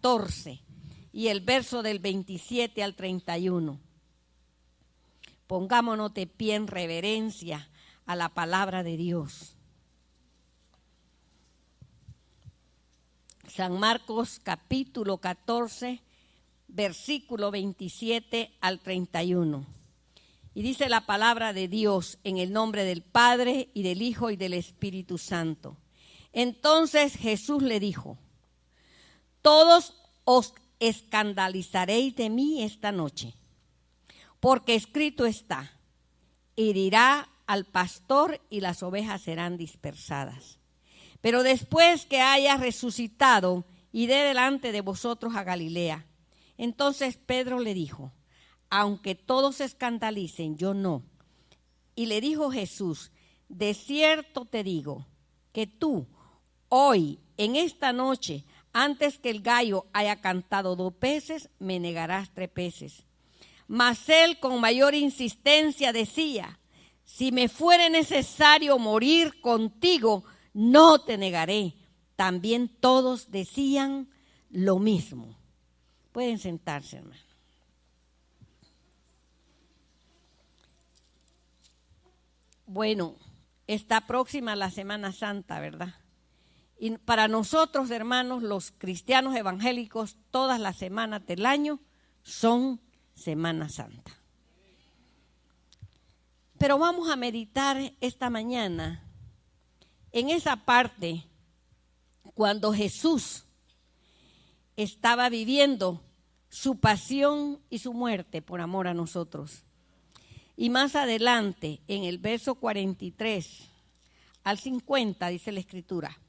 14 y el verso del 27 al 31. Pongámonos de pie en reverencia a la palabra de Dios. San Marcos capítulo 14, versículo 27 al 31. Y dice la palabra de Dios en el nombre del Padre y del Hijo y del Espíritu Santo. Entonces Jesús le dijo: todos os escandalizaréis de mí esta noche, porque escrito está: herirá al pastor y las ovejas serán dispersadas. Pero después que haya resucitado, iré delante de vosotros a Galilea. Entonces Pedro le dijo: aunque todos se escandalicen, yo no. Y le dijo Jesús: de cierto te digo que tú, hoy, en esta noche, antes que el gallo haya cantado 2 veces, me negarás 3 veces. Mas él con mayor insistencia decía: si me fuere necesario morir contigo, no te negaré. También todos decían lo mismo. Pueden sentarse, hermano. Bueno, está próxima la Semana Santa, ¿verdad? Y para nosotros, hermanos, los cristianos evangélicos, todas las semanas del año son Semana Santa. Pero vamos a meditar esta mañana en esa parte cuando Jesús estaba viviendo su pasión y su muerte por amor a nosotros. Y más adelante, en el verso 43 al 50, dice la Escritura: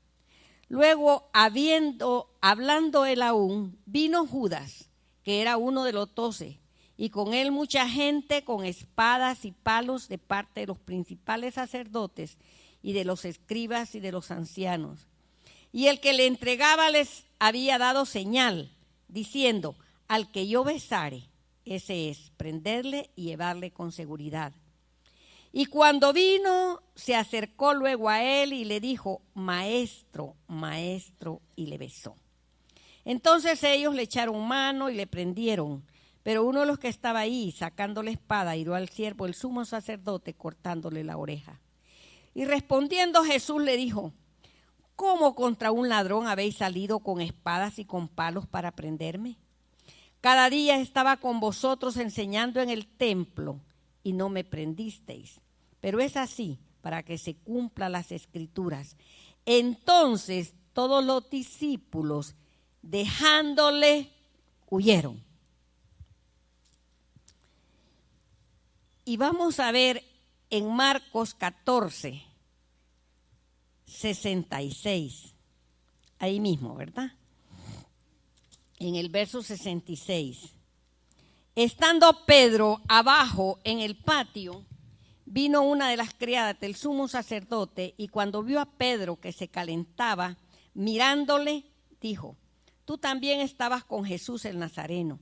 luego, hablando él aún, vino Judas, que era uno de los 12, y con él mucha gente con espadas y palos de parte de los principales sacerdotes y de los escribas y de los ancianos. Y el que le entregaba les había dado señal, diciendo: al que yo besare, ese es, prenderle y llevarle con seguridad. Y cuando vino, se acercó luego a él y le dijo: maestro, maestro, y le besó. Entonces ellos le echaron mano y le prendieron. Pero uno de los que estaba ahí, sacando la espada, hirió al siervo, el sumo sacerdote, cortándole la oreja. Y respondiendo Jesús le dijo: ¿cómo contra un ladrón habéis salido con espadas y con palos para prenderme? Cada día estaba con vosotros enseñando en el templo y no me prendisteis. Pero es así para que se cumplan las Escrituras. Entonces todos los discípulos, dejándole, huyeron. Y vamos a ver en Marcos 14, 66. Ahí mismo, ¿verdad? En el verso 66. Estando Pedro abajo en el patio, vino una de las criadas del sumo sacerdote, y cuando vio a Pedro que se calentaba, mirándole, dijo: tú también estabas con Jesús el Nazareno.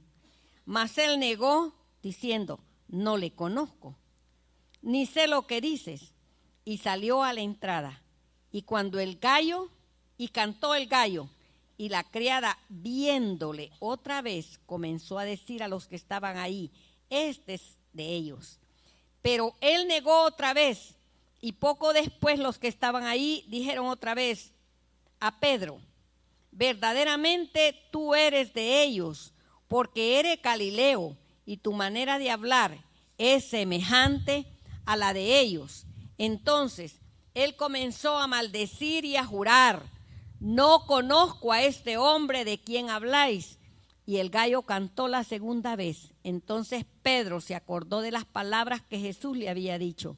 Mas él negó, diciendo: no le conozco, ni sé lo que dices. Y salió a la entrada. Y cuando cantó el gallo, y la criada, viéndole otra vez, comenzó a decir a los que estaban ahí: este es de ellos. Pero él negó otra vez, y poco después los que estaban ahí dijeron otra vez a Pedro: verdaderamente tú eres de ellos, porque eres Galileo, y tu manera de hablar es semejante a la de ellos. Entonces él comenzó a maldecir y a jurar: no conozco a este hombre de quien habláis. Y el gallo cantó la segunda vez. Entonces Pedro se acordó de las palabras que Jesús le había dicho: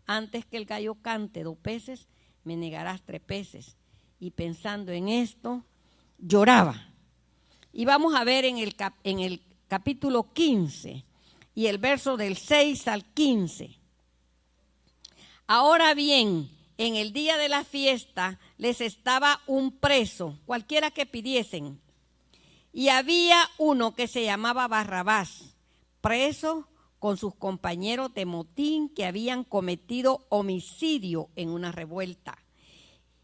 antes que el gallo cante 2 veces, me negarás 3 veces. Y pensando en esto, lloraba. Y vamos a ver en el capítulo 15 y el verso del 6 al 15. Ahora bien, en el día de la fiesta les estaba un preso, cualquiera que pidiesen. Y había uno que se llamaba Barrabás, preso con sus compañeros de motín que habían cometido homicidio en una revuelta.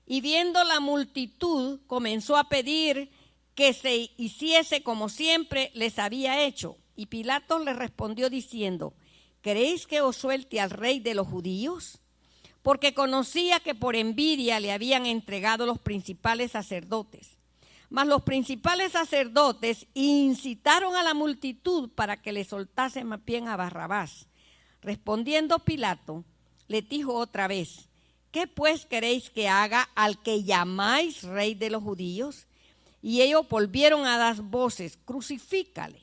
Y viendo la multitud, comenzó a pedir que se hiciese como siempre les había hecho. Y Pilato le respondió diciendo: ¿Queréis que os suelte al rey de los judíos? Porque conocía que por envidia le habían entregado los principales sacerdotes. Mas los principales sacerdotes incitaron a la multitud para que le soltasen más bien a Barrabás. Respondiendo Pilato, le dijo otra vez: ¿Qué pues queréis que haga al que llamáis rey de los judíos? Y ellos volvieron a dar voces: crucifícale.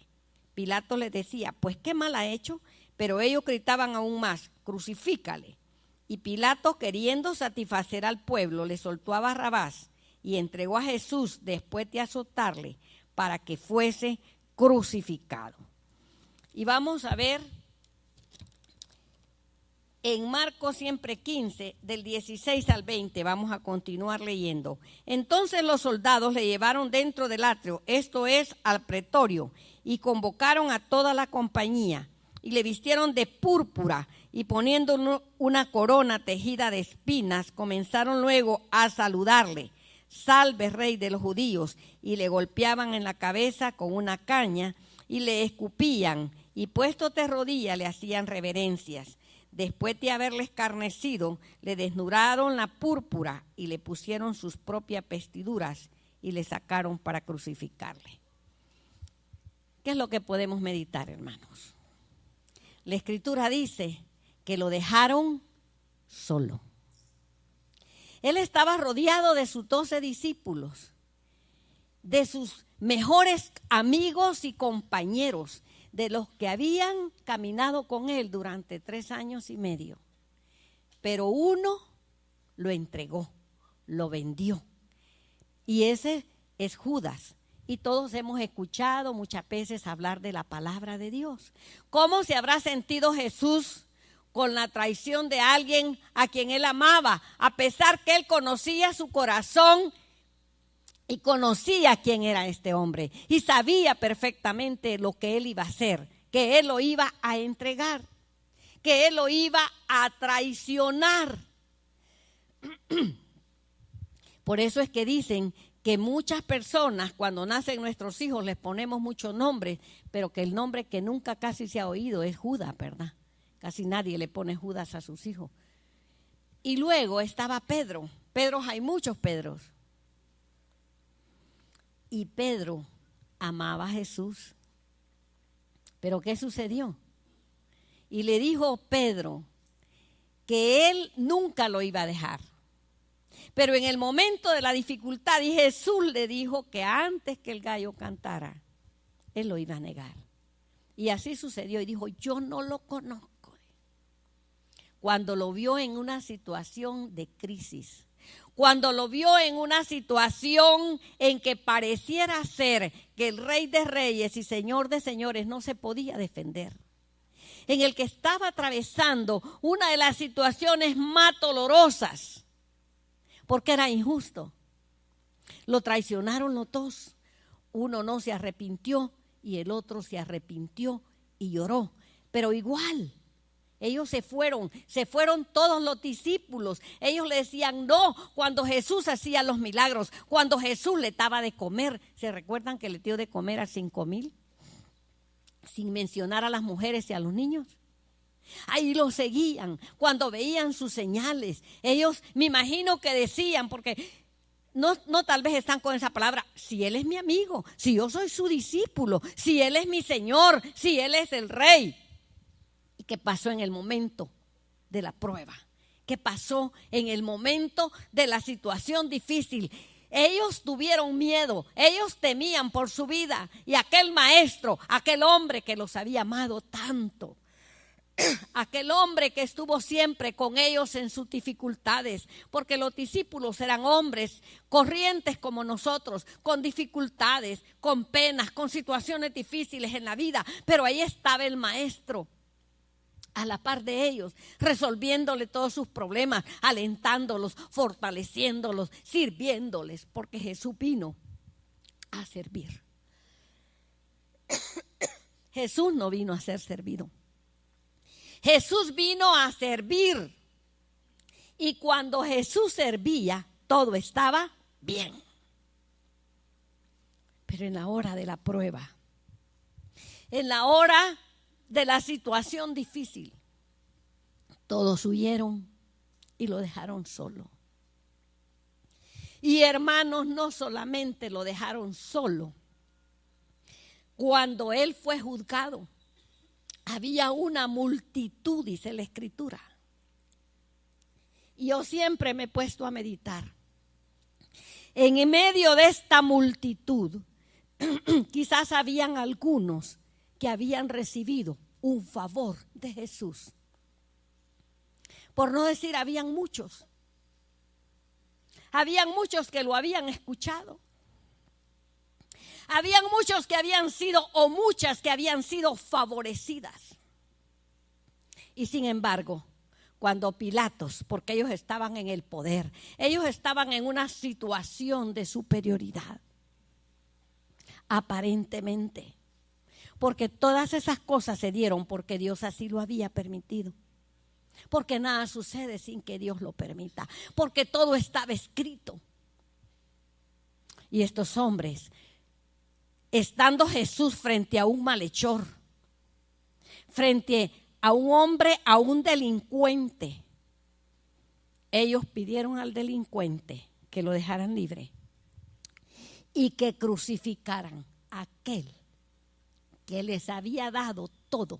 Pilato les decía: pues qué mal ha hecho. Pero ellos gritaban aún más: crucifícale. Y Pilato, queriendo satisfacer al pueblo, le soltó a Barrabás y entregó a Jesús después de azotarle para que fuese crucificado. Y vamos a ver en Marcos siempre 15, del 16 al 20, vamos a continuar leyendo. Entonces los soldados le llevaron dentro del atrio, esto es, al pretorio, y convocaron a toda la compañía, y le vistieron de púrpura, y poniendo una corona tejida de espinas, comenzaron luego a saludarle: salve, rey de los judíos, y le golpeaban en la cabeza con una caña, y le escupían, y puestos de rodillas le hacían reverencias. Después de haberle escarnecido, le desnudaron la púrpura y le pusieron sus propias vestiduras y le sacaron para crucificarle. ¿Qué es lo que podemos meditar, hermanos? La Escritura dice que lo dejaron solo. Él estaba rodeado de sus 12 discípulos, de sus mejores amigos y compañeros, de los que habían caminado con él durante 3 años y medio. Pero uno lo entregó, lo vendió. Y ese es Judas. Y todos hemos escuchado muchas veces hablar de la palabra de Dios. ¿Cómo se habrá sentido Jesús con la traición de alguien a quien él amaba, a pesar que él conocía su corazón y conocía quién era este hombre y sabía perfectamente lo que él iba a hacer, que él lo iba a entregar, que él lo iba a traicionar? Por eso es que dicen que muchas personas, cuando nacen nuestros hijos, les ponemos muchos nombres, pero que el nombre que nunca casi se ha oído es Judas, ¿verdad? Casi nadie le pone Judas a sus hijos. Y luego estaba Pedro. Pedros, hay muchos Pedros. Y Pedro amaba a Jesús. ¿Pero qué sucedió? Y le dijo Pedro que él nunca lo iba a dejar. Pero en el momento de la dificultad, y Jesús le dijo que antes que el gallo cantara, él lo iba a negar. Y así sucedió. Y dijo: yo no lo conozco. Cuando lo vio en una situación de crisis, cuando lo vio en una situación en que pareciera ser que el Rey de Reyes y Señor de Señores no se podía defender, en el que estaba atravesando una de las situaciones más dolorosas, porque era injusto. Lo traicionaron los dos. Uno no se arrepintió y el otro se arrepintió y lloró. Pero igual, ellos se fueron todos los discípulos. Ellos le decían no cuando Jesús hacía los milagros, cuando Jesús le daba de comer. ¿Se recuerdan que le dio de comer a 5,000? Sin mencionar a las mujeres y a los niños. Ahí lo seguían cuando veían sus señales. Ellos, me imagino que decían, porque no tal vez están con esa palabra: si Él es mi amigo, si yo soy su discípulo, si Él es mi Señor, si Él es el Rey. ¿Y qué pasó en el momento de la prueba? ¿Qué pasó en el momento de la situación difícil? Ellos tuvieron miedo, ellos temían por su vida. Y aquel maestro, aquel hombre que los había amado tanto, aquel hombre que estuvo siempre con ellos en sus dificultades, porque los discípulos eran hombres corrientes como nosotros, con dificultades, con penas, con situaciones difíciles en la vida, pero ahí estaba el maestro a la par de ellos, resolviéndole todos sus problemas, alentándolos, fortaleciéndolos, sirviéndoles, porque Jesús vino a servir. Jesús no vino a ser servido. Jesús vino a servir. Y cuando Jesús servía, todo estaba bien. Pero en la hora de la prueba, en la hora de la situación difícil, todos huyeron y lo dejaron solo. Y hermanos, no solamente lo dejaron solo. Cuando él fue juzgado, había una multitud, dice la Escritura. Y yo siempre me he puesto a meditar. En medio de esta multitud, quizás habían algunos que habían recibido un favor de Jesús. Por no decir, habían muchos. Habían muchos que lo habían escuchado. Habían muchos que habían sido, o muchas que habían sido favorecidas. Y sin embargo, cuando Pilatos, porque ellos estaban en el poder, ellos estaban en una situación de superioridad, aparentemente, porque todas esas cosas se dieron porque Dios así lo había permitido. Porque nada sucede sin que Dios lo permita, porque todo estaba escrito. Y estos hombres, estando Jesús frente a un malhechor, frente a un hombre, a un delincuente, ellos pidieron al delincuente que lo dejaran libre y que crucificaran a aquel que les había dado todo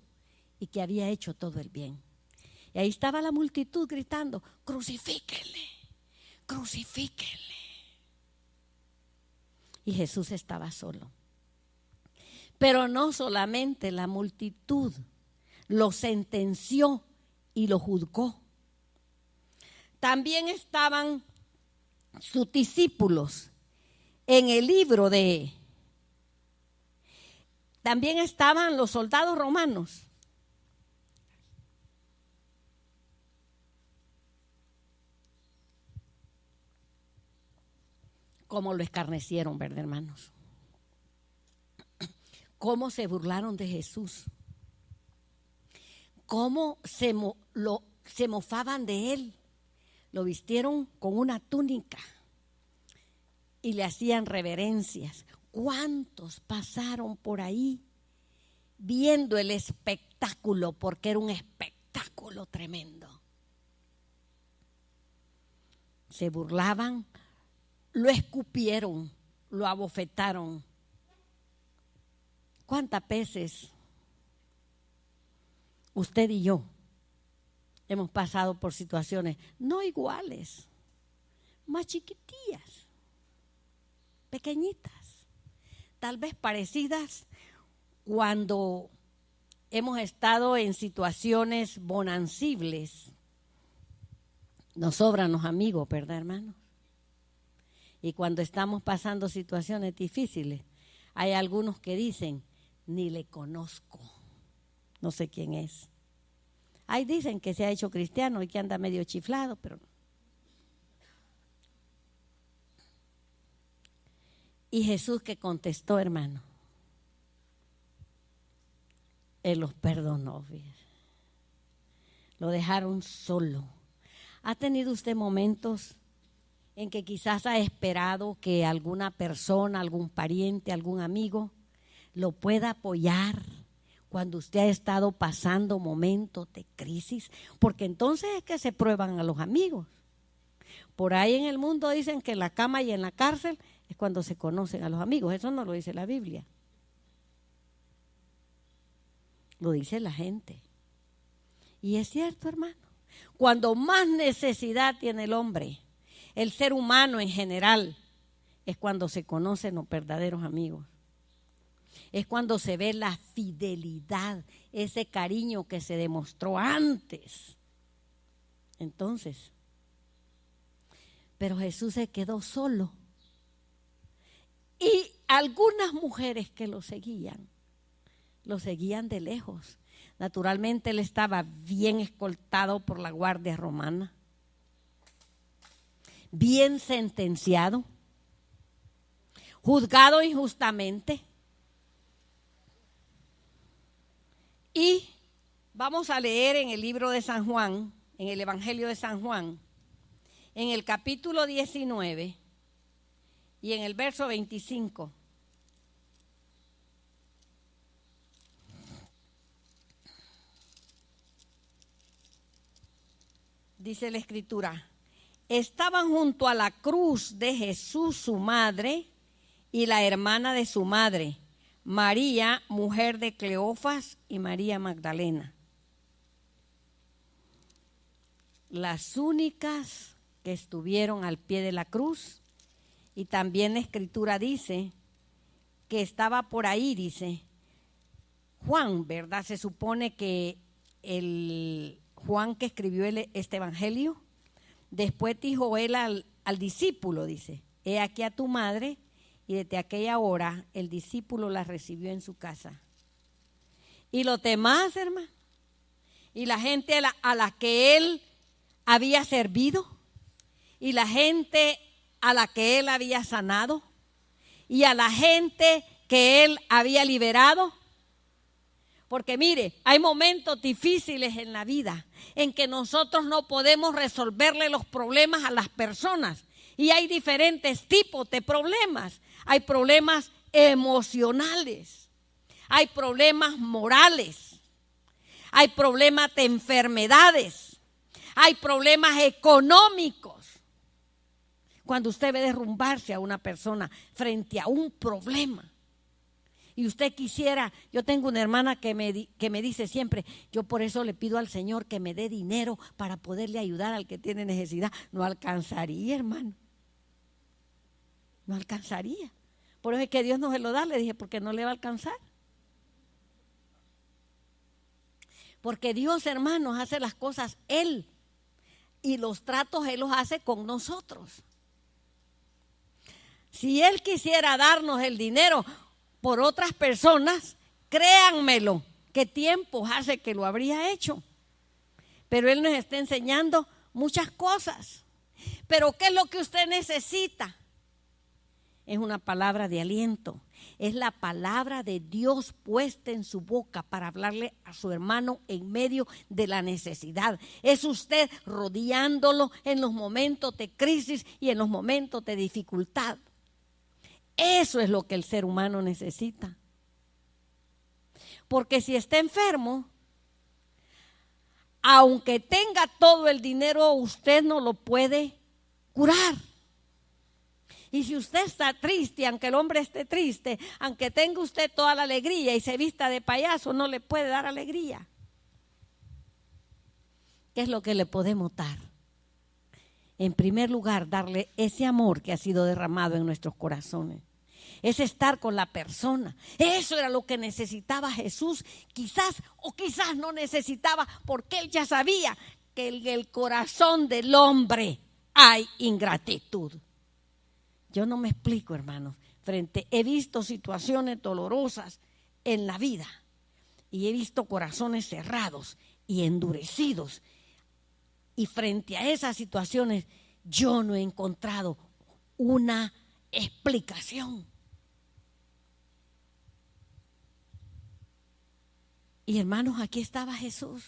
y que había hecho todo el bien. Y ahí estaba la multitud gritando, crucifíquenle, crucifíquenle. Y Jesús estaba solo. Pero no solamente la multitud lo sentenció y lo juzgó. También estaban sus discípulos en el libro de... También estaban los soldados romanos. Cómo lo escarnecieron, ¿verdad, hermanos? Cómo se burlaron de Jesús. Cómo se mofaban de él. Lo vistieron con una túnica y le hacían reverencias. ¿Cuántos pasaron por ahí viendo el espectáculo? Porque era un espectáculo tremendo. Se burlaban, lo escupieron, lo abofetaron. ¿Cuántas veces usted y yo hemos pasado por situaciones no iguales, más chiquitillas, pequeñitas, tal vez parecidas cuando hemos estado en situaciones bonancibles? Nos sobran los amigos, ¿verdad, hermanos? Y cuando estamos pasando situaciones difíciles, hay algunos que dicen, ni le conozco, no sé quién es. Ahí dicen que se ha hecho cristiano y que anda medio chiflado, pero no. Y Jesús, que contestó, hermano, Él los perdonó. Lo dejaron solo. ¿Ha tenido usted momentos en que quizás ha esperado que alguna persona, algún pariente, algún amigo lo pueda apoyar cuando usted ha estado pasando momentos de crisis? Porque entonces es que se prueban a los amigos. Por ahí en el mundo dicen que en la cama y en la cárcel es cuando se conocen a los amigos. Eso no lo dice la Biblia. Lo dice la gente. Y es cierto, hermano. Cuando más necesidad tiene el hombre, el ser humano en general, es cuando se conocen los verdaderos amigos. Es cuando se ve la fidelidad, ese cariño que se demostró antes. Entonces, pero Jesús se quedó solo. Y algunas mujeres que lo seguían de lejos. Naturalmente él estaba bien escoltado por la guardia romana, bien sentenciado, juzgado injustamente. Y vamos a leer en el libro de San Juan, en el Evangelio de San Juan, en el capítulo 19 y en el verso 25. dice la Escritura, estaban junto a la cruz de Jesús su madre y la hermana de su madre, María, mujer de Cleofas, y María Magdalena. Las únicas que estuvieron al pie de la cruz. Y también la Escritura dice que estaba por ahí, dice Juan, ¿verdad? Se supone que el Juan que escribió este evangelio, después dijo él al discípulo, dice, he aquí a tu madre, y desde aquella hora el discípulo la recibió en su casa. Y los demás, hermano, y la gente a la que él había servido, y la gente a la que él había sanado, y a la gente que él había liberado. Porque mire, hay momentos difíciles en la vida en que nosotros no podemos resolverle los problemas a las personas. Y hay diferentes tipos de problemas. Hay problemas emocionales, hay problemas morales, hay problemas de enfermedades, hay problemas económicos. Cuando usted ve derrumbarse a una persona frente a un problema y usted quisiera, yo tengo una hermana que me dice siempre, yo por eso le pido al Señor que me dé dinero para poderle ayudar al que tiene necesidad. No alcanzaría, hermano, no alcanzaría. Por eso es que Dios no se lo da, le dije, porque no le va a alcanzar. Porque Dios, hermanos, hace las cosas Él, y los tratos Él los hace con nosotros. Si Él quisiera darnos el dinero por otras personas, créanmelo, que tiempos hace que lo habría hecho. Pero Él nos está enseñando muchas cosas. Pero ¿qué es lo que usted necesita? Es una palabra de aliento. Es la palabra de Dios puesta en su boca para hablarle a su hermano en medio de la necesidad. Es usted rodeándolo en los momentos de crisis y en los momentos de dificultad. Eso es lo que el ser humano necesita. Porque si está enfermo, aunque tenga todo el dinero, usted no lo puede curar. Y si usted está triste, aunque el hombre esté triste, aunque tenga usted toda la alegría y se vista de payaso, no le puede dar alegría. ¿Qué es lo que le podemos dar? En primer lugar, darle ese amor que ha sido derramado en nuestros corazones. Es estar con la persona. Eso era lo que necesitaba Jesús. Quizás o quizás no necesitaba, porque Él ya sabía que en el corazón del hombre hay ingratitud. Yo no me explico, hermanos. He visto situaciones dolorosas en la vida y he visto corazones cerrados y endurecidos. Y frente a esas situaciones yo no he encontrado una explicación. Y hermanos, aquí estaba Jesús.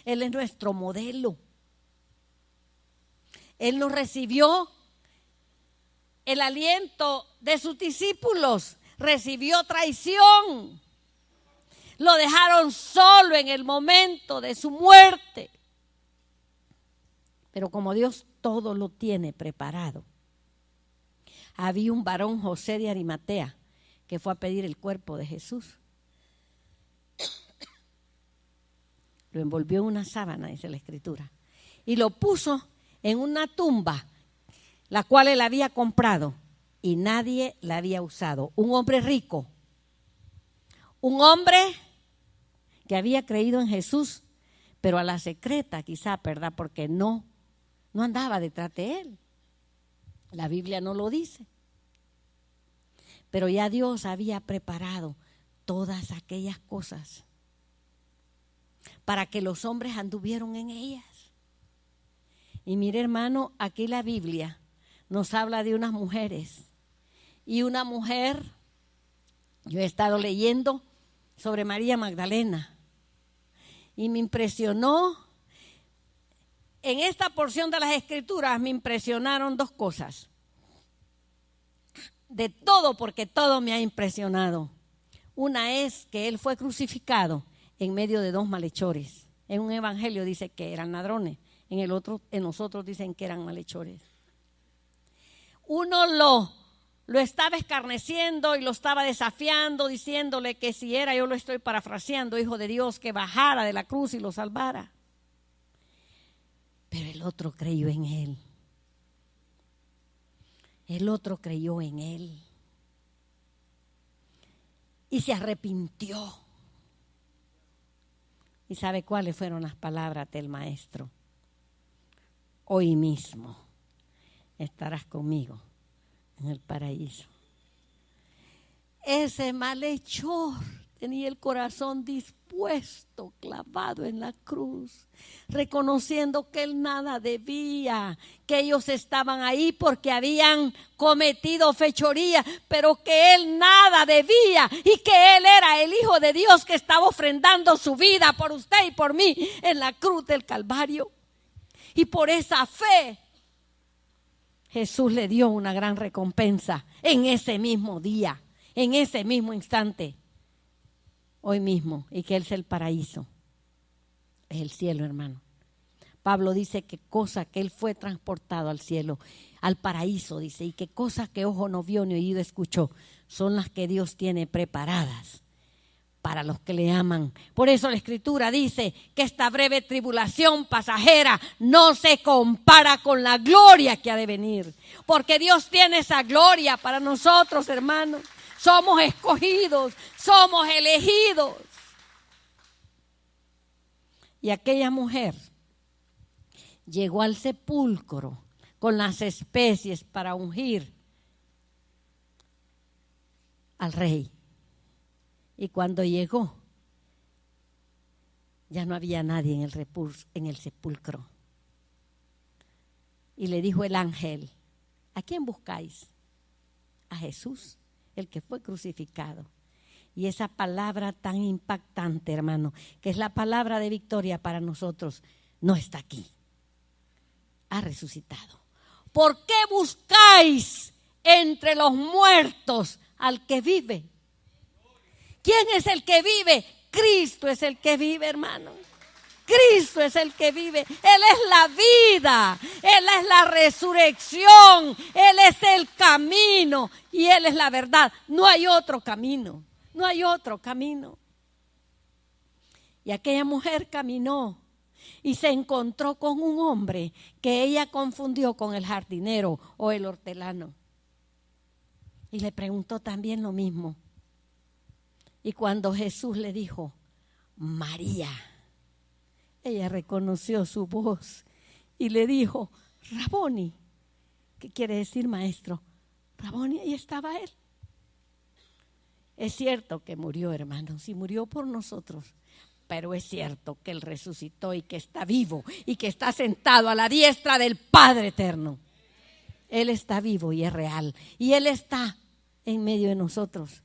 Él es nuestro modelo. Él nos recibió el aliento de sus discípulos, recibió traición. Lo dejaron solo en el momento de su muerte. Pero como Dios todo lo tiene preparado, había un varón, José de Arimatea, que fue a pedir el cuerpo de Jesús. Lo envolvió en una sábana, dice la Escritura, y lo puso en una tumba, la cual él había comprado y nadie la había usado. Un hombre rico, un hombre que había creído en Jesús, pero a la secreta quizá, ¿verdad? Porque no andaba detrás de él. La Biblia no lo dice. Pero ya Dios había preparado todas aquellas cosas para que los hombres anduvieran en ellas. Y mire, hermano, aquí la Biblia nos habla de unas mujeres. Y una mujer, yo he estado leyendo sobre María Magdalena y me impresionó. En esta porción de las Escrituras me impresionaron dos cosas. De todo, porque todo me ha impresionado. Una es que él fue crucificado en medio de dos malhechores. En un evangelio dice que eran ladrones, En el otro, en nosotros dicen que eran malhechores. Uno lo estaba escarneciendo y lo estaba desafiando, diciéndole que si era, yo lo estoy parafraseando, hijo de Dios, que bajara de la cruz y lo salvara. Pero el otro creyó en él. El otro creyó en él. Y se arrepintió. ¿Y sabe cuáles fueron las palabras del maestro? Hoy mismo estarás conmigo en el paraíso. Ese malhechor tenía el corazón dispuesto, clavado en la cruz, reconociendo que él nada debía, que ellos estaban ahí porque habían cometido fechoría, pero que él nada debía y que él era el Hijo de Dios que estaba ofrendando su vida por usted y por mí en la cruz del Calvario. Y por esa fe Jesús le dio una gran recompensa en ese mismo día, en ese mismo instante, hoy mismo, y que Él es el paraíso, es el cielo, hermano. Pablo dice que cosa que Él fue transportado al cielo, al paraíso, dice, y que cosas que ojo no vio ni oído escuchó, son las que Dios tiene preparadas para los que le aman. Por eso la Escritura dice que esta breve tribulación pasajera no se compara con la gloria que ha de venir. Porque Dios tiene esa gloria para nosotros, hermanos. Somos escogidos, somos elegidos. Y aquella mujer llegó al sepulcro con las especies para ungir al rey. Y cuando llegó, ya no había nadie en el sepulcro. Y le dijo el ángel, ¿a quién buscáis? A Jesús, el que fue crucificado. Y esa palabra tan impactante, hermano, que es la palabra de victoria para nosotros, no está aquí. Ha resucitado. ¿Por qué buscáis entre los muertos al que vive? ¿Quién es el que vive? Cristo es el que vive, hermano. Cristo es el que vive. Él es la vida. Él es la resurrección. Él es el camino. Y Él es la verdad. No hay otro camino. No hay otro camino. Y aquella mujer caminó y se encontró con un hombre que ella confundió con el jardinero o el hortelano. Y le preguntó también lo mismo. Y cuando Jesús le dijo, María, ella reconoció su voz y le dijo, Raboni, ¿qué quiere decir maestro? Raboni, ahí estaba él. Es cierto que murió, hermanos, y murió por nosotros, pero es cierto que Él resucitó y que está vivo y que está sentado a la diestra del Padre eterno. Él está vivo y es real, y Él está en medio de nosotros.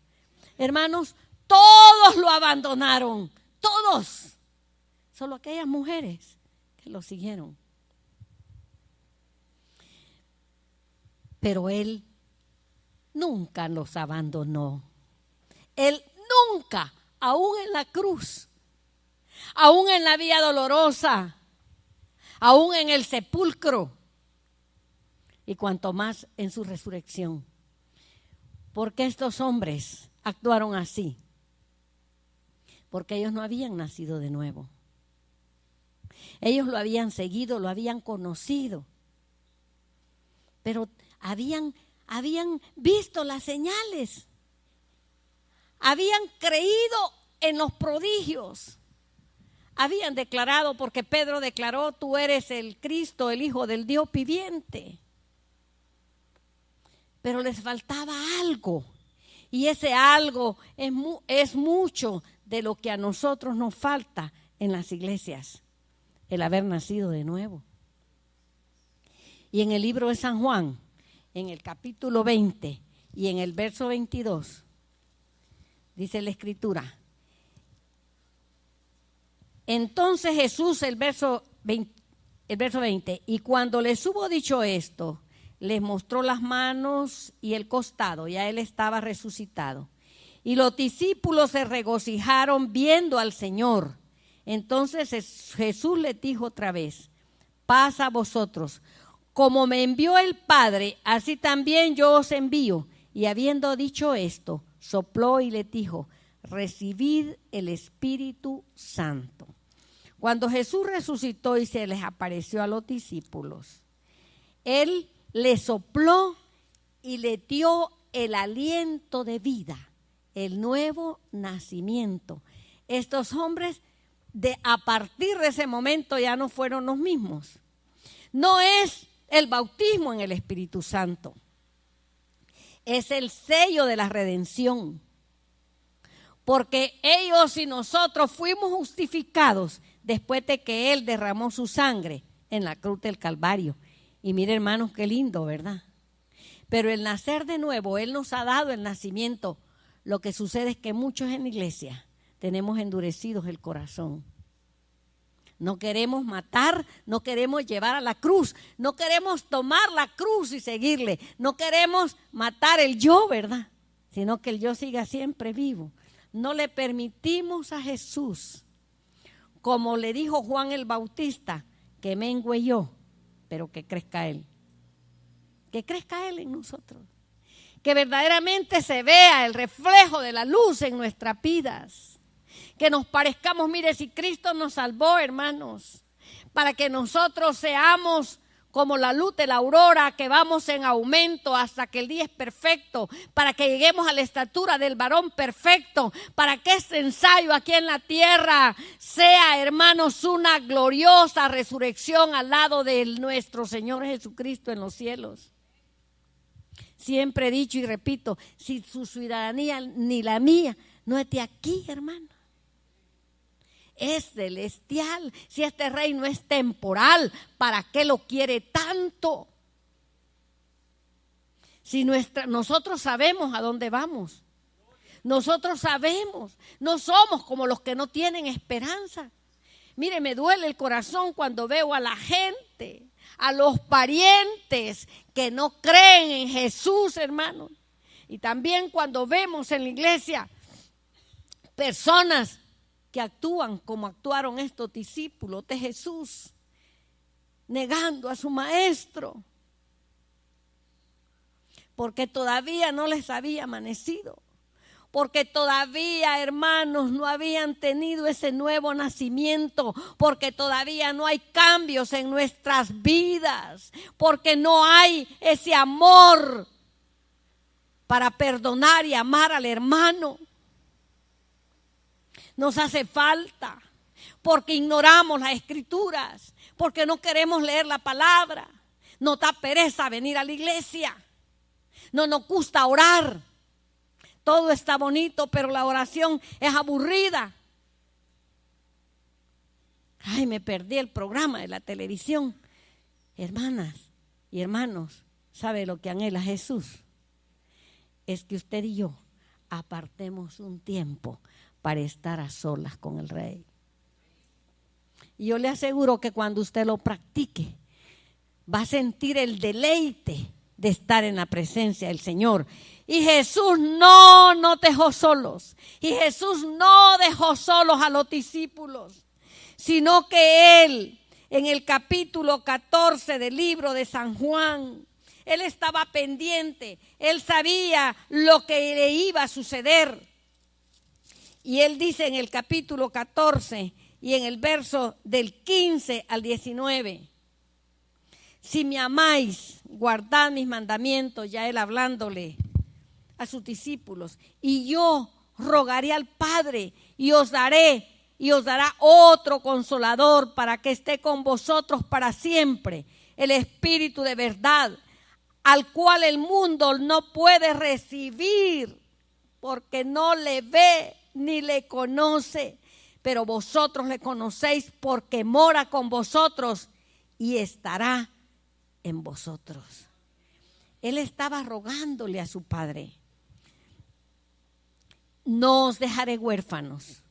Hermanos, todos lo abandonaron, todos, solo aquellas mujeres que lo siguieron. Pero Él nunca los abandonó. Él nunca, aún en la cruz, aún en la vía dolorosa, aún en el sepulcro, y cuanto más en su resurrección. ¿Por qué estos hombres actuaron así? Porque ellos no habían nacido de nuevo. Ellos lo habían seguido, lo habían conocido, pero habían visto las señales, habían creído en los prodigios, habían declarado, porque Pedro declaró, tú eres el Cristo, el Hijo del Dios viviente. Pero les faltaba algo, y ese algo es mucho de lo que a nosotros nos falta en las iglesias, el haber nacido de nuevo. Y en el libro de San Juan, en el capítulo 20 y en el verso 22, dice la Escritura, entonces Jesús, el verso 20, y cuando les hubo dicho esto, les mostró las manos y el costado, ya Él estaba resucitado. Y los discípulos se regocijaron viendo al Señor. Entonces Jesús les dijo otra vez, paz a vosotros. Como me envió el Padre, así también yo os envío. Y habiendo dicho esto, sopló y les dijo, recibid el Espíritu Santo. Cuando Jesús resucitó y se les apareció a los discípulos, Él les sopló y le dio el aliento de vida, el nuevo nacimiento. Estos hombres, a partir de ese momento, ya no fueron los mismos. No es el bautismo en el Espíritu Santo, es el sello de la redención. Porque ellos y nosotros fuimos justificados después de que Él derramó su sangre en la cruz del Calvario. Y mire, hermanos, qué lindo, ¿verdad? Pero el nacer de nuevo, Él nos ha dado el nacimiento. Lo que sucede es que muchos en la iglesia tenemos endurecidos el corazón. No queremos matar, no queremos llevar a la cruz, no queremos tomar la cruz y seguirle. No queremos matar el yo, ¿verdad? Sino que el yo siga siempre vivo. No le permitimos a Jesús, como le dijo Juan el Bautista, que mengüe yo, pero que crezca Él. Que crezca Él en nosotros. Que verdaderamente se vea el reflejo de la luz en nuestras vidas. Que nos parezcamos, mire, si Cristo nos salvó, hermanos, para que nosotros seamos como la luz de la aurora, que vamos en aumento hasta que el día es perfecto, para que lleguemos a la estatura del varón perfecto, para que este ensayo aquí en la tierra sea, hermanos, una gloriosa resurrección al lado de nuestro Señor Jesucristo en los cielos. Siempre he dicho y repito, si su ciudadanía ni la mía no es de aquí, hermano, es celestial. Si este reino es temporal, ¿para qué lo quiere tanto? Si nosotros sabemos a dónde vamos, nosotros sabemos, no somos como los que no tienen esperanza. Mire, me duele el corazón cuando veo a la gente, a los parientes que no creen en Jesús, hermanos. Y también cuando vemos en la iglesia personas que actúan como actuaron estos discípulos de Jesús, negando a su maestro, porque todavía no les había amanecido, porque todavía, hermanos, no habían tenido ese nuevo nacimiento, porque todavía no hay cambios en nuestras vidas, porque no hay ese amor para perdonar y amar al hermano. Nos hace falta, porque ignoramos las escrituras, porque no queremos leer la palabra. Nos da pereza venir a la iglesia, no nos gusta orar. Todo está bonito, pero la oración es aburrida. Ay, me perdí el programa de la televisión. Hermanas y hermanos, ¿sabe lo que anhela Jesús? Es que usted y yo apartemos un tiempo para estar a solas con el Rey. Y yo le aseguro que cuando usted lo practique, va a sentir el deleite de estar en la presencia del Señor. Y Jesús no nos dejó solos. Y Jesús no dejó solos a los discípulos, sino que Él, en el capítulo 14 del libro de San Juan, Él estaba pendiente. Él sabía lo que le iba a suceder. Y Él dice en el capítulo 14 y en el verso del 15 al 19, si me amáis, guardad mis mandamientos, ya Él hablándole a sus discípulos, y yo rogaré al Padre y os dará otro consolador para que esté con vosotros para siempre, el Espíritu de verdad, al cual el mundo no puede recibir porque no le ve ni le conoce, pero vosotros le conocéis porque mora con vosotros y estará en vosotros. Él estaba rogándole a su Padre: no os dejaré huérfanos,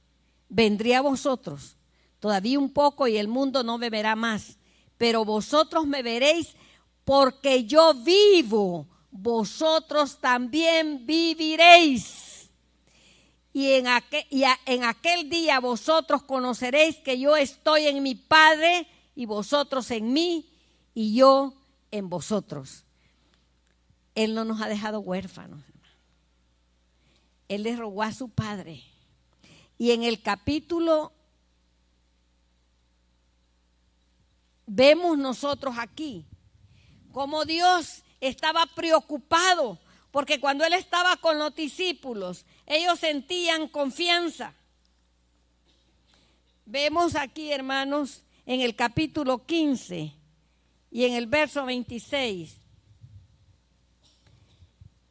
vendré a vosotros todavía un poco y el mundo no me verá más, pero vosotros me veréis porque yo vivo, vosotros también viviréis. Y en aquel día vosotros conoceréis que yo estoy en mi Padre y vosotros en mí y yo en vosotros. Él no nos ha dejado huérfanos. Él le rogó a su Padre. Y en el capítulo vemos nosotros aquí cómo Dios estaba preocupado, porque cuando Él estaba con los discípulos, ellos sentían confianza. Vemos aquí, hermanos, en el capítulo 15 y en el verso 26.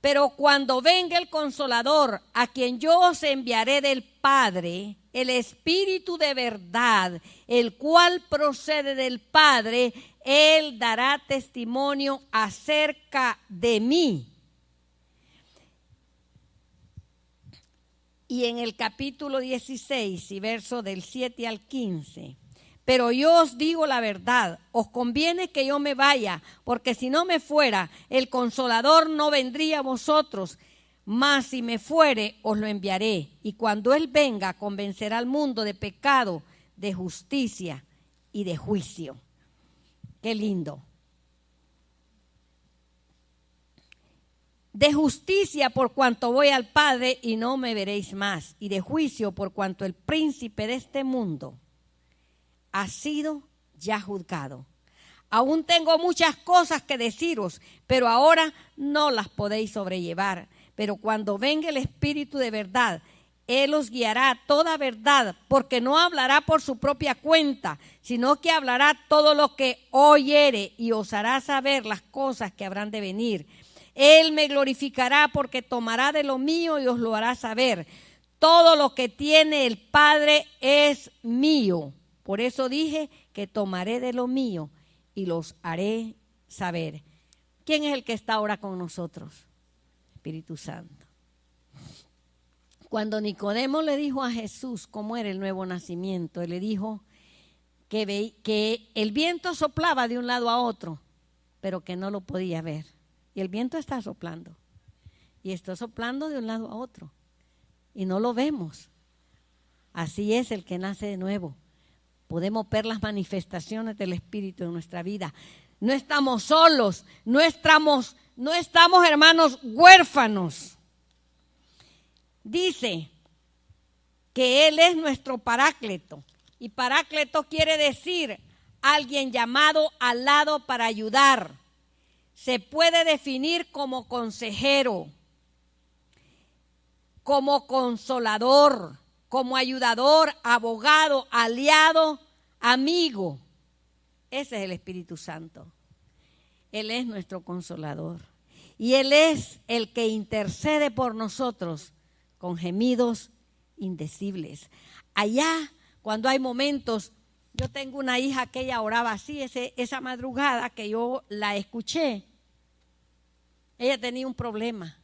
Pero cuando venga el Consolador, a quien yo os enviaré del Padre, el Espíritu de verdad, el cual procede del Padre, Él dará testimonio acerca de mí. Y en el capítulo 16 y verso del 7 al 15. Pero yo os digo la verdad, os conviene que yo me vaya, porque si no me fuera, el Consolador no vendría a vosotros, mas si me fuere, os lo enviaré. Y cuando Él venga, convencerá al mundo de pecado, de justicia y de juicio. Qué lindo. De justicia por cuanto voy al Padre y no me veréis más, y de juicio por cuanto el príncipe de este mundo ha sido ya juzgado. Aún tengo muchas cosas que deciros, pero ahora no las podéis sobrellevar. Pero cuando venga el Espíritu de verdad, Él os guiará a toda verdad, porque no hablará por su propia cuenta, sino que hablará todo lo que oyere y os hará saber las cosas que habrán de venir. Él me glorificará porque tomará de lo mío y os lo hará saber. Todo lo que tiene el Padre es mío. Por eso dije que tomaré de lo mío y los haré saber. ¿Quién es el que está ahora con nosotros? Espíritu Santo. Cuando Nicodemo le dijo a Jesús cómo era el nuevo nacimiento, él le dijo que el viento soplaba de un lado a otro, pero que no lo podía ver. Y el viento está soplando. Y está soplando de un lado a otro. Y no lo vemos. Así es el que nace de nuevo. Podemos ver las manifestaciones del Espíritu en nuestra vida. No estamos solos, no estamos, hermanos, huérfanos. Dice que Él es nuestro Paráclito. Y Paráclito quiere decir alguien llamado al lado para ayudar. Se puede definir como consejero, como consolador, como ayudador, abogado, aliado, amigo. Ese es el Espíritu Santo. Él es nuestro consolador. Y Él es el que intercede por nosotros con gemidos indecibles. Allá, cuando hay momentos, yo tengo una hija que ella oraba así, esa madrugada que yo la escuché. Ella tenía un problema.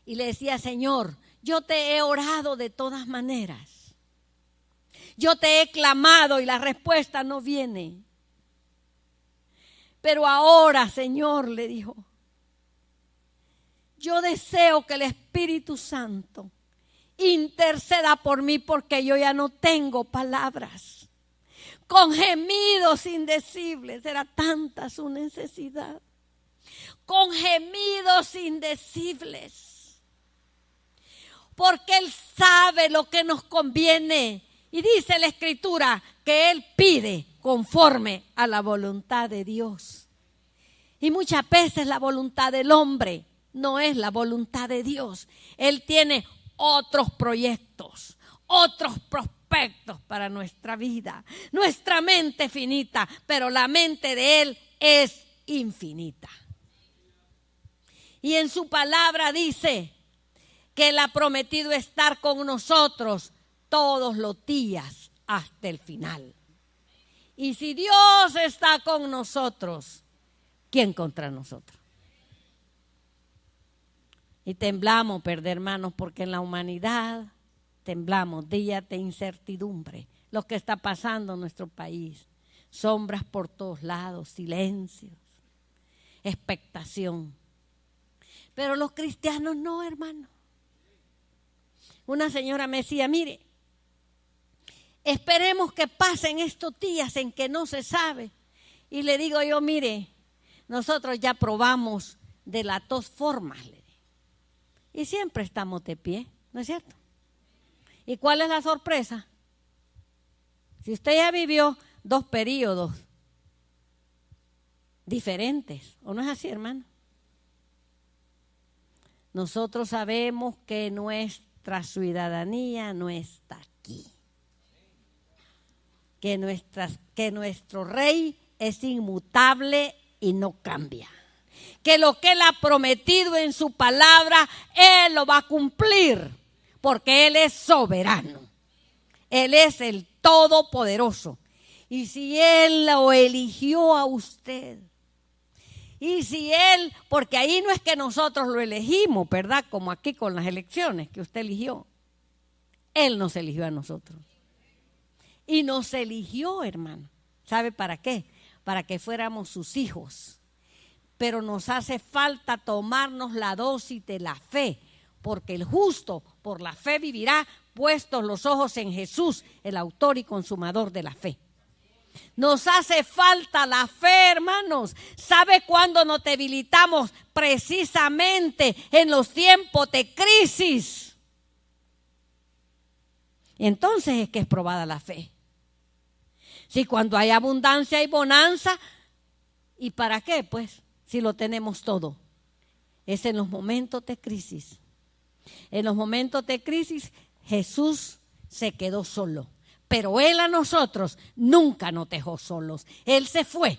Y le decía, Señor, yo te he orado de todas maneras. Yo te he clamado y la respuesta no viene. Pero ahora, Señor, le dijo, yo deseo que el Espíritu Santo interceda por mí porque yo ya no tengo palabras. Con gemidos indecibles, era tanta su necesidad. Con gemidos indecibles. Porque Él sabe lo que nos conviene. Y dice la Escritura que Él pide conforme a la voluntad de Dios. Y muchas veces la voluntad del hombre no es la voluntad de Dios. Él tiene otros proyectos, otros prospectos para nuestra vida. Nuestra mente es finita, pero la mente de Él es infinita. Y en su palabra dice que Él ha prometido estar con nosotros todos los días hasta el final. Y si Dios está con nosotros, ¿quién contra nosotros? Y temblamos, hermanos, porque en la humanidad temblamos, días de incertidumbre, lo que está pasando en nuestro país, sombras por todos lados, silencios, expectación. Pero los cristianos no, hermano. Una señora me decía, mire, esperemos que pasen estos días en que no se sabe. Y le digo yo, mire, nosotros ya probamos de las dos formas, le digo. Y siempre estamos de pie, ¿no es cierto? ¿Y cuál es la sorpresa? Si usted ya vivió 2 periodos diferentes, ¿o no es así, hermano? Nosotros sabemos que nuestra ciudadanía no está aquí. Que nuestro rey es inmutable y no cambia. Que lo que Él ha prometido en su palabra, Él lo va a cumplir, porque Él es soberano. Él es el Todopoderoso. Y si Él lo eligió a usted, y si Él, porque ahí no es que nosotros lo elegimos, ¿verdad? Como aquí con las elecciones que usted eligió. Él nos eligió a nosotros. Y nos eligió, hermano. ¿Sabe para qué? Para que fuéramos sus hijos. Pero nos hace falta tomarnos la dosis de la fe, porque el justo por la fe vivirá, puestos los ojos en Jesús, el autor y consumador de la fe. Nos hace falta la fe, hermanos. ¿Sabe cuándo nos debilitamos? Precisamente en los tiempos de crisis. Entonces es que es probada la fe. Si cuando hay abundancia hay bonanza, ¿y para qué? Pues si lo tenemos todo. Es en los momentos de crisis. En los momentos de crisis Jesús se quedó solo. Pero Él a nosotros nunca nos dejó solos. Él se fue,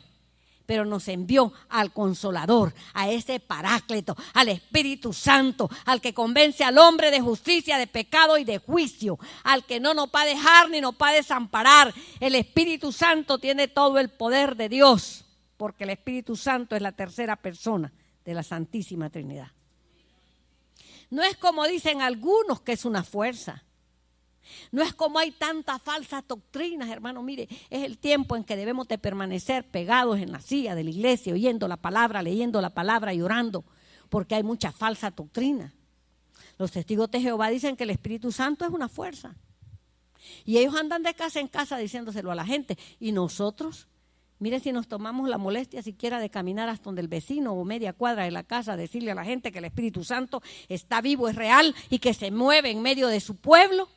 pero nos envió al Consolador, a ese Paráclito, al Espíritu Santo, al que convence al hombre de justicia, de pecado y de juicio, al que no nos va a dejar ni nos va a desamparar. El Espíritu Santo tiene todo el poder de Dios, porque el Espíritu Santo es la tercera persona de la Santísima Trinidad. No es como dicen algunos que es una fuerza. No es como hay tantas falsas doctrinas, hermano. Mire, es el tiempo en que debemos de permanecer pegados en la silla de la iglesia, oyendo la palabra, leyendo la palabra y orando, porque hay mucha falsa doctrina. Los testigos de Jehová dicen que el Espíritu Santo es una fuerza. Y ellos andan de casa en casa diciéndoselo a la gente. Y nosotros, mire, si nos tomamos la molestia siquiera de caminar hasta donde el vecino o media cuadra de la casa, decirle a la gente que el Espíritu Santo está vivo, es real y que se mueve en medio de su pueblo.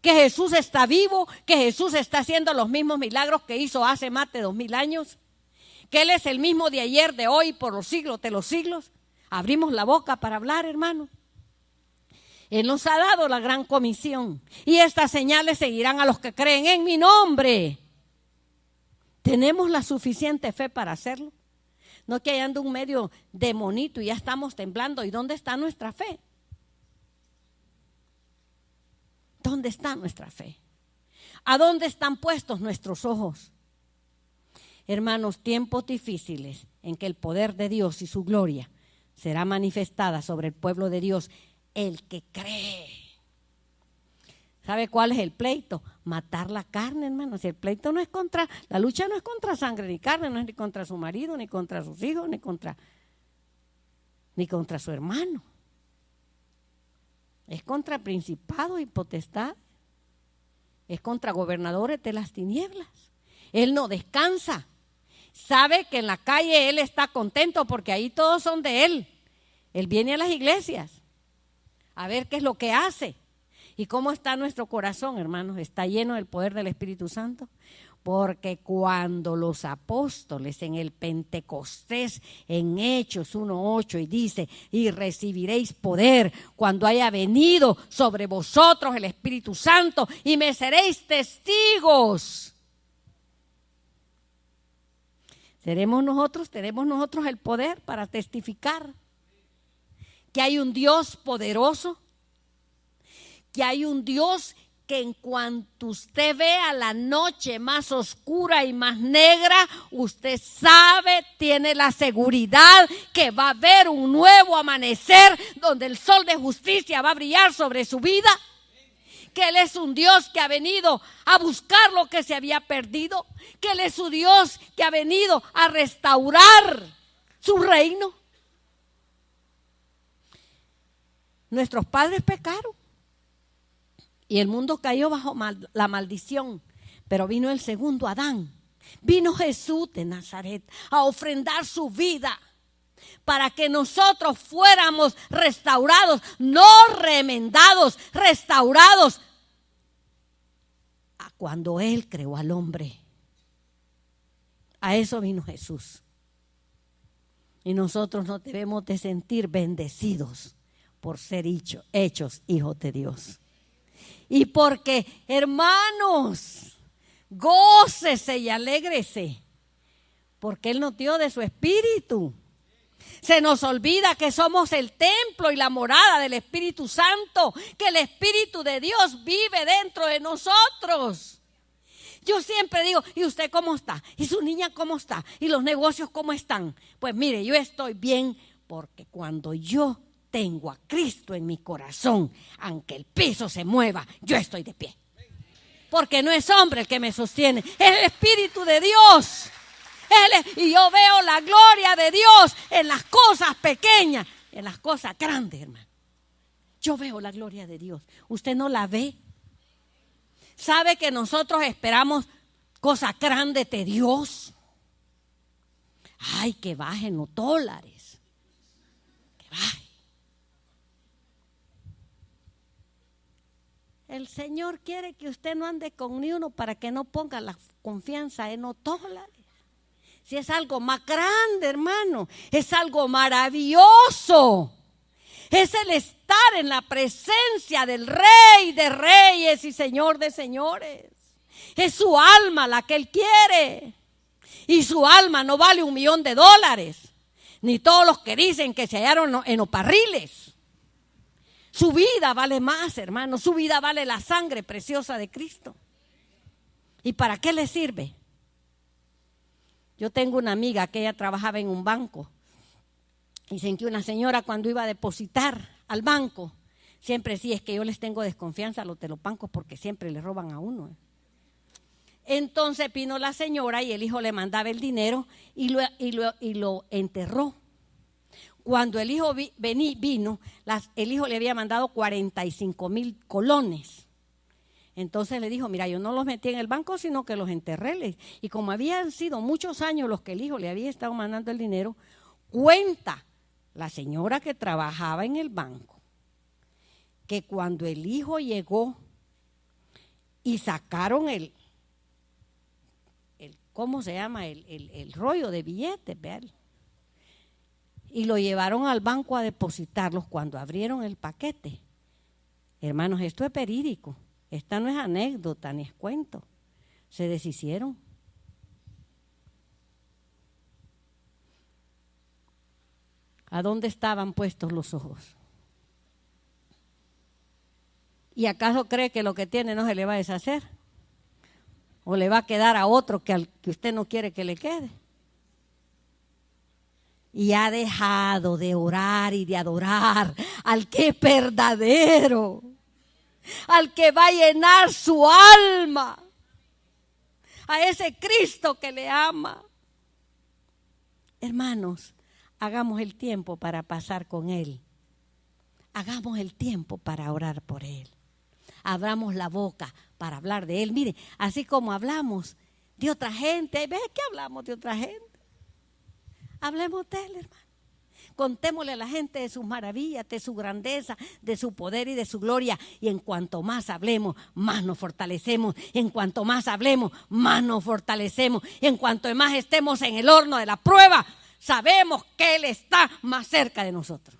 Que Jesús está vivo, que Jesús está haciendo los mismos milagros que hizo hace más de 2000 años, que Él es el mismo de ayer, de hoy, por los siglos de los siglos. Abrimos la boca para hablar, hermano. Él nos ha dado la gran comisión y estas señales seguirán a los que creen en mi nombre. ¿Tenemos la suficiente fe para hacerlo? No que ande un medio demonito y ya estamos temblando. ¿Y dónde está nuestra fe? ¿Dónde está nuestra fe? ¿A dónde están puestos nuestros ojos? Hermanos, tiempos difíciles en que el poder de Dios y su gloria será manifestada sobre el pueblo de Dios, el que cree. ¿Sabe cuál es el pleito? Matar la carne, hermanos. El pleito no es contra, la lucha no es contra sangre ni carne, no es ni contra su marido, ni contra sus hijos, ni contra su hermano. Es contra principados y potestades. Es contra gobernadores de las tinieblas. Él no descansa. Sabe que en la calle Él está contento porque ahí todos son de Él. Él viene a las iglesias a ver qué es lo que hace. ¿Y cómo está nuestro corazón, hermanos? ¿Está lleno del poder del Espíritu Santo? Porque cuando los apóstoles en el Pentecostés, en Hechos 1:8, y dice, y recibiréis poder cuando haya venido sobre vosotros el Espíritu Santo y me seréis testigos. Tenemos nosotros el poder para testificar que hay un Dios poderoso, que hay un Dios que en cuanto usted vea la noche más oscura y más negra, usted sabe, tiene la seguridad que va a haber un nuevo amanecer donde el sol de justicia va a brillar sobre su vida. Que Él es un Dios que ha venido a buscar lo que se había perdido. Que Él es un Dios que ha venido a restaurar su reino. Nuestros padres pecaron. Y el mundo cayó bajo la maldición. Pero vino el segundo Adán. Vino Jesús de Nazaret a ofrendar su vida para que nosotros fuéramos restaurados, no remendados, restaurados a cuando Él creó al hombre. A eso vino Jesús. Y nosotros nos debemos de sentir bendecidos por ser hechos hijos de Dios. Y porque, hermanos, gócese y alégrese, porque Él nos dio de su espíritu. Se nos olvida que somos el templo y la morada del Espíritu Santo, que el Espíritu de Dios vive dentro de nosotros. Yo siempre digo, ¿y usted cómo está? ¿Y su niña cómo está? ¿Y los negocios cómo están? Pues mire, yo estoy bien porque cuando yo tengo a Cristo en mi corazón, aunque el piso se mueva, yo estoy de pie. Porque no es hombre el que me sostiene, es el Espíritu de Dios. Y yo veo la gloria de Dios en las cosas pequeñas, en las cosas grandes, hermano. Yo veo la gloria de Dios. ¿Usted no la ve? ¿Sabe que nosotros esperamos cosas grandes de Dios? Ay, que bajen los dólares. Que bajen. El Señor quiere que usted no ande con ni uno para que no ponga la confianza en los dólares. Si es algo más grande, hermano, es algo maravilloso. Es el estar en la presencia del Rey de Reyes y Señor de Señores. Es su alma la que Él quiere. Y su alma no vale $1,000,000, ni todos los que dicen que se hallaron en los barriles. Su vida vale más, hermano. Su vida vale la sangre preciosa de Cristo. ¿Y para qué le sirve? Yo tengo una amiga que ella trabajaba en un banco. Dicen que una señora cuando iba a depositar al banco, siempre decía, es que yo les tengo desconfianza a los de los bancos porque siempre le roban a uno. Entonces vino la señora y el hijo le mandaba el dinero y lo enterró. Cuando el hijo vino, el hijo le había mandado 45,000 colones. Entonces le dijo, mira, yo no los metí en el banco, sino que los enterré. Y como habían sido muchos años los que el hijo le había estado mandando el dinero, cuenta la señora que trabajaba en el banco, que cuando el hijo llegó y sacaron ¿cómo se llama? El rollo de billetes, ¿verdad? Y lo llevaron al banco a depositarlos. Cuando abrieron el paquete, hermanos, esto es verídico. Esta no es anécdota ni es cuento. Se deshicieron. ¿A dónde estaban puestos los ojos? ¿Y acaso cree que lo que tiene no se le va a deshacer? ¿O le va a quedar a otro que usted no quiere que le quede? Y ha dejado de orar y de adorar al que es verdadero, al que va a llenar su alma, a ese Cristo que le ama. Hermanos, hagamos el tiempo para pasar con Él. Hagamos el tiempo para orar por Él. Abramos la boca para hablar de Él. Mire, así como hablamos de otra gente, ¿ves que hablamos de otra gente? Hablemos de Él, hermano. Contémosle a la gente de sus maravillas, de su grandeza, de su poder y de su gloria. Y en cuanto más hablemos, más nos fortalecemos. Y en cuanto más hablemos, más nos fortalecemos. Y en cuanto más estemos en el horno de la prueba, sabemos que Él está más cerca de nosotros.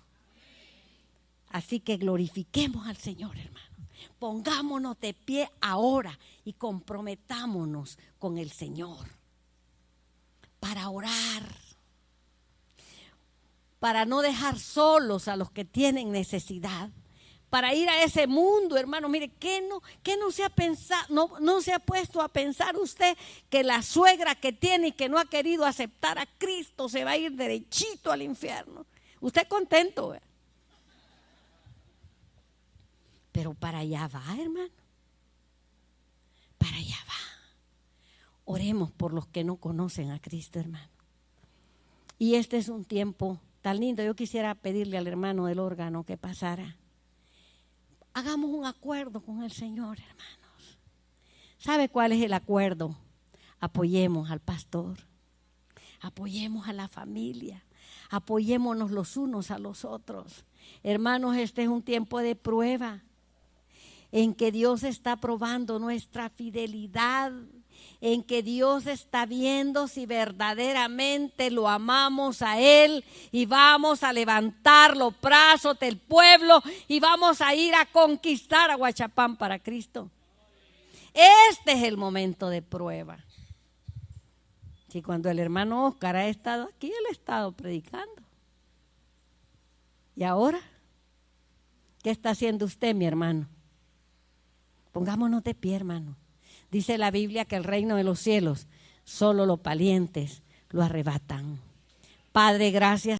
Así que glorifiquemos al Señor, hermano. Pongámonos de pie ahora y comprometámonos con el Señor para orar, para no dejar solos a los que tienen necesidad, para ir a ese mundo, hermano. Mire, ¿qué no se ha pensado, no se ha puesto a pensar usted que la suegra que tiene y que no ha querido aceptar a Cristo se va a ir derechito al infierno? Usted contento, ¿eh? Pero para allá va, hermano. Para allá va. Oremos por los que no conocen a Cristo, hermano. Y este es un tiempo tan lindo. Yo quisiera pedirle al hermano del órgano que pasara. hagamos un acuerdo con el Señor, hermanos. ¿Sabe cuál es el acuerdo? Apoyemos al pastor, apoyemos a la familia, apoyémonos los unos a los otros. Hermanos, este es un tiempo de prueba en que Dios está probando nuestra fidelidad, en que Dios está viendo si verdaderamente lo amamos a Él y vamos a levantar los brazos del pueblo y vamos a ir a conquistar a Huachapán para Cristo. Este es el momento de prueba. Si cuando el hermano Oscar ha estado aquí, él ha estado predicando. ¿Y ahora? ¿Qué está haciendo usted, mi hermano? Pongámonos de pie, hermano. Dice la Biblia que el reino de los cielos, solo los valientes lo arrebatan. Padre, gracias.